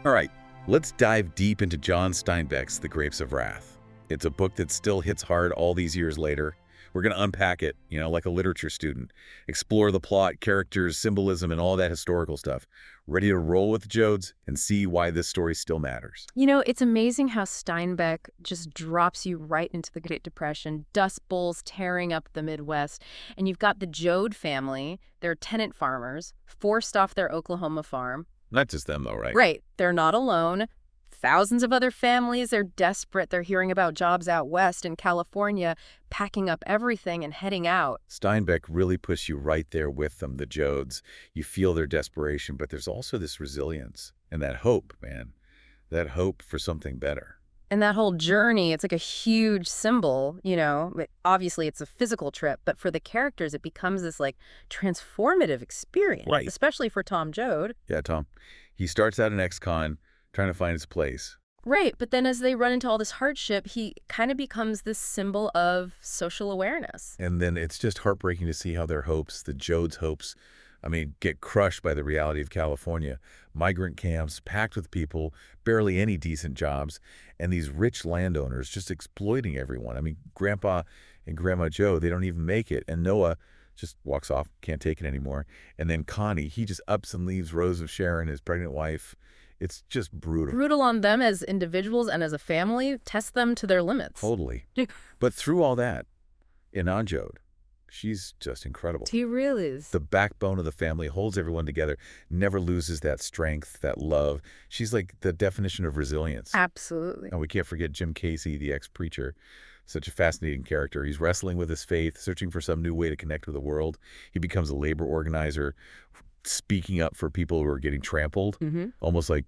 All right, let's dive deep into John Steinbeck's The Grapes of Wrath. It's a book that still hits hard all these years later. We're going to unpack it, like a literature student, explore the plot, characters, symbolism, and all that historical stuff. Ready to roll with the Jodes and see why this story still matters. It's amazing how Steinbeck just drops you right into the Great Depression, Dust Bowls tearing up the Midwest, and you've got the Jode family, they're tenant farmers, forced off their Oklahoma farm. Not just them, though, right? Right. They're not alone. Thousands of other families, they're desperate. They're hearing about jobs out west in California, packing up everything and heading out. Steinbeck really puts you right there with them, the Jodes. You feel their desperation, but there's also this resilience and that hope, man. That hope for something better. And that whole journey, it's like a huge symbol, Obviously, it's a physical trip, but for the characters, it becomes this, transformative experience. Right. Especially for Tom Joad. Yeah, Tom. He starts out an ex-con, trying to find his place. Right, but then as they run into all this hardship, he kind of becomes this symbol of social awareness. And then it's just heartbreaking to see how their hopes, the Jodes' hopes, get crushed by the reality of California. Migrant camps packed with people, barely any decent jobs, and these rich landowners just exploiting everyone. Grandpa and Grandma Joe, they don't even make it. And Noah just walks off, can't take it anymore. And then Connie, he just ups and leaves Rose of Sharon, his pregnant wife. It's just brutal. Brutal on them as individuals and as a family, test them to their limits. Totally. But through all that, Inan Jode, she's just incredible. She really is. The backbone of the family, holds everyone together, never loses that strength, that love. She's like the definition of resilience. Absolutely. And we can't forget Jim Casey, the ex-preacher. Such a fascinating character. He's wrestling with his faith, searching for some new way to connect with the world. He becomes a labor organizer, speaking up for people who are getting trampled, almost like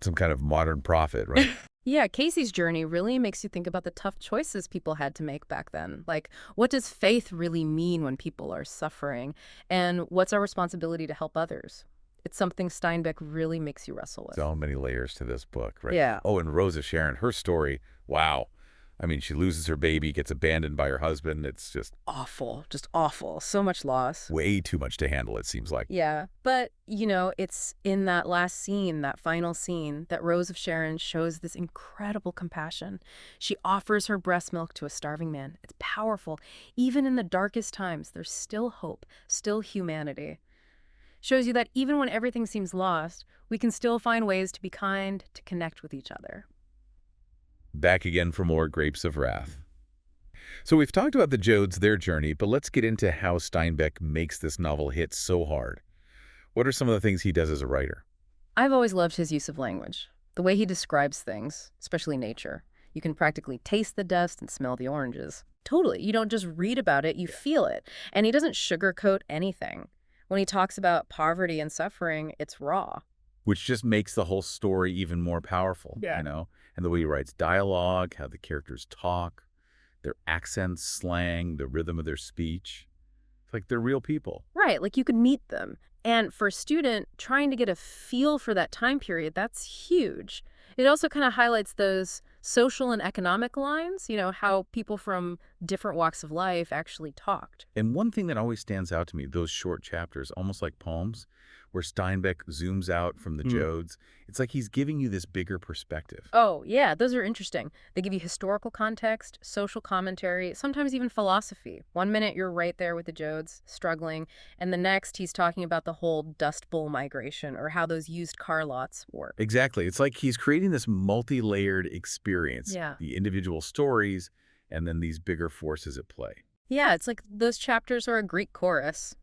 some kind of modern prophet, right? Yeah, Casey's journey really makes you think about the tough choices people had to make back then. Like, what does faith really mean when people are suffering? And what's our responsibility to help others? It's something Steinbeck really makes you wrestle with. So many layers to this book, right? Yeah. Oh, and Rose of Sharon, her story, wow. She loses her baby, gets abandoned by her husband. It's just awful. So much loss. Way too much to handle, it seems like. Yeah. But, it's in that last scene, that final scene, that Rose of Sharon shows this incredible compassion. She offers her breast milk to a starving man. It's powerful. Even in the darkest times, there's still hope, still humanity. Shows you that even when everything seems lost, we can still find ways to be kind, to connect with each other. Back again for more Grapes of Wrath. So we've talked about the Jodes, their journey, but let's get into how Steinbeck makes this novel hit so hard. What are some of the things he does as a writer? I've always loved his use of language, the way he describes things, especially nature. You can practically taste the dust and smell the oranges. Totally. You don't just read about it, you feel it. And he doesn't sugarcoat anything. When he talks about poverty and suffering, it's raw. Which just makes the whole story even more powerful, And the way he writes dialogue, how the characters talk, their accents, slang, the rhythm of their speech. It's like they're real people. Right, like you could meet them. And for a student, trying to get a feel for that time period, that's huge. It also kind of highlights those social and economic lines, how people from different walks of life actually talked. And one thing that always stands out to me, those short chapters, almost like poems, where Steinbeck zooms out from the Jodes, it's like he's giving you this bigger perspective. Oh, yeah, those are interesting. They give you historical context, social commentary, sometimes even philosophy. One minute you're right there with the Jodes, struggling, and the next he's talking about the whole Dust Bowl migration or how those used car lots work. Exactly. It's like he's creating this multi-layered experience. Yeah. The individual stories and then these bigger forces at play. Yeah, it's like those chapters are a Greek chorus,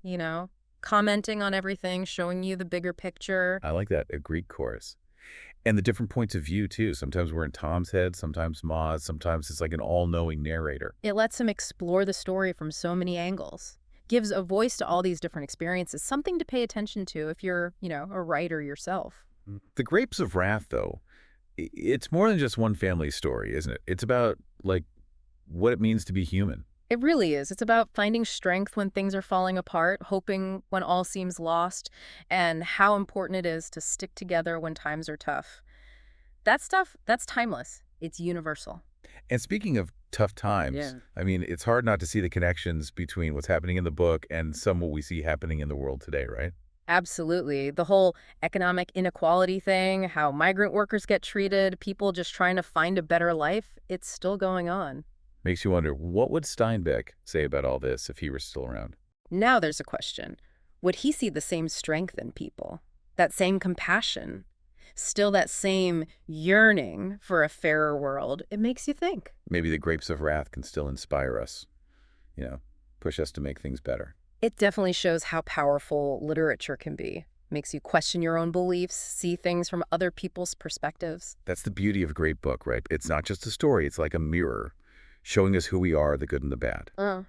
commenting on everything, showing you the bigger picture. I like that, a Greek chorus. And the different points of view, too. Sometimes we're in Tom's head, sometimes Ma's, sometimes it's like an all-knowing narrator. It lets him explore the story from so many angles. Gives a voice to all these different experiences, something to pay attention to if you're, a writer yourself. The Grapes of Wrath, though, it's more than just one family story, isn't it? It's about, what it means to be human. It really is. It's about finding strength when things are falling apart, hoping when all seems lost, and how important it is to stick together when times are tough. That stuff, that's timeless. It's universal. And speaking of tough times, it's hard not to see the connections between what's happening in the book and some what we see happening in the world today, right? Absolutely. The whole economic inequality thing, how migrant workers get treated, people just trying to find a better life, it's still going on. Makes you wonder, what would Steinbeck say about all this if he were still around? Now there's a question. Would he see the same strength in people? That same compassion? Still that same yearning for a fairer world? It makes you think. Maybe the grapes of wrath can still inspire us, you know, push us to make things better. It definitely shows how powerful literature can be. Makes you question your own beliefs, see things from other people's perspectives. That's the beauty of a great book, right? It's not just a story, it's like a mirror, showing us who we are, the good and the bad. Uh,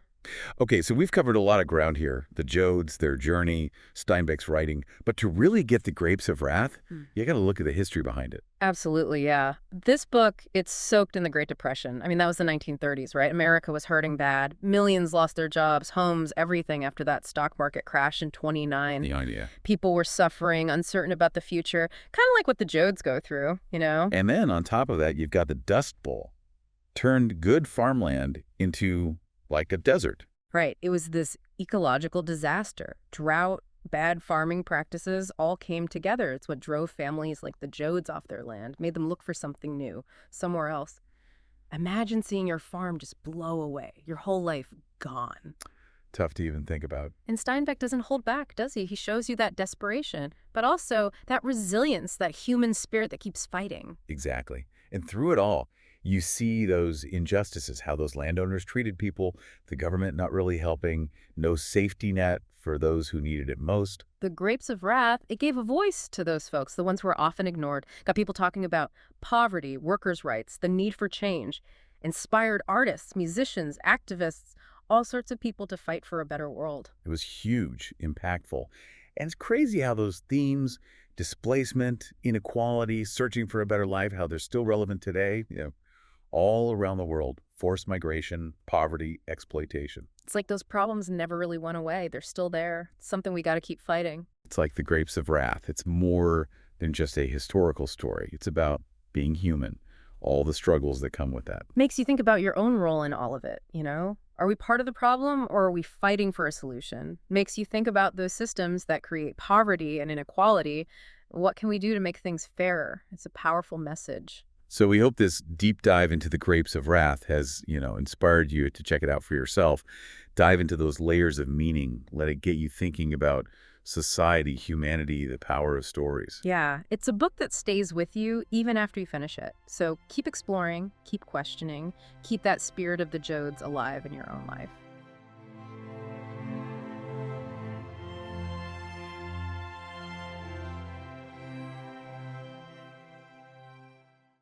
Okay, so we've covered a lot of ground here. The Jodes, their journey, Steinbeck's writing. But to really get the grapes of wrath, you got to look at the history behind it. Absolutely, yeah. This book, it's soaked in the Great Depression. I mean, that was the 1930s, right? America was hurting bad. Millions lost their jobs, homes, everything after that stock market crash in 29. The idea. People were suffering, uncertain about the future, kind of like what the Jodes go through, you know? And then on top of that, you've got the Dust Bowl. Turned good farmland into like a desert. Right. It was this ecological disaster. Drought, bad farming practices all came together. It's what drove families like the Jodes off their land, made them look for something new, somewhere else. Imagine seeing your farm just blow away, your whole life gone. Tough to even think about. And Steinbeck doesn't hold back, does he? He shows you that desperation, but also that resilience, that human spirit that keeps fighting. Exactly. And through it all, you see those injustices, how those landowners treated people, the government not really helping, no safety net for those who needed it most. The Grapes of Wrath, it gave a voice to those folks, the ones who are often ignored. Got people talking about poverty, workers' rights, the need for change. Inspired artists, musicians, activists, all sorts of people to fight for a better world. It was huge, impactful. And it's crazy how those themes, displacement, inequality, searching for a better life, how they're still relevant today, all around the world. Forced migration, poverty, exploitation. It's like those problems never really went away. They're still there. It's something we got to keep fighting. It's like the Grapes of Wrath. It's more than just a historical story. It's about being human, all the struggles that come with that. Makes you think about your own role in all of it, you know? Are we part of the problem or are we fighting for a solution? Makes you think about those systems that create poverty and inequality. What can we do to make things fairer? It's a powerful message. So we hope this deep dive into the Grapes of Wrath has, inspired you to check it out for yourself. Dive into those layers of meaning. Let it get you thinking about society, humanity, the power of stories. Yeah, it's a book that stays with you even after you finish it. So keep exploring, keep questioning, keep that spirit of the Jodes alive in your own life.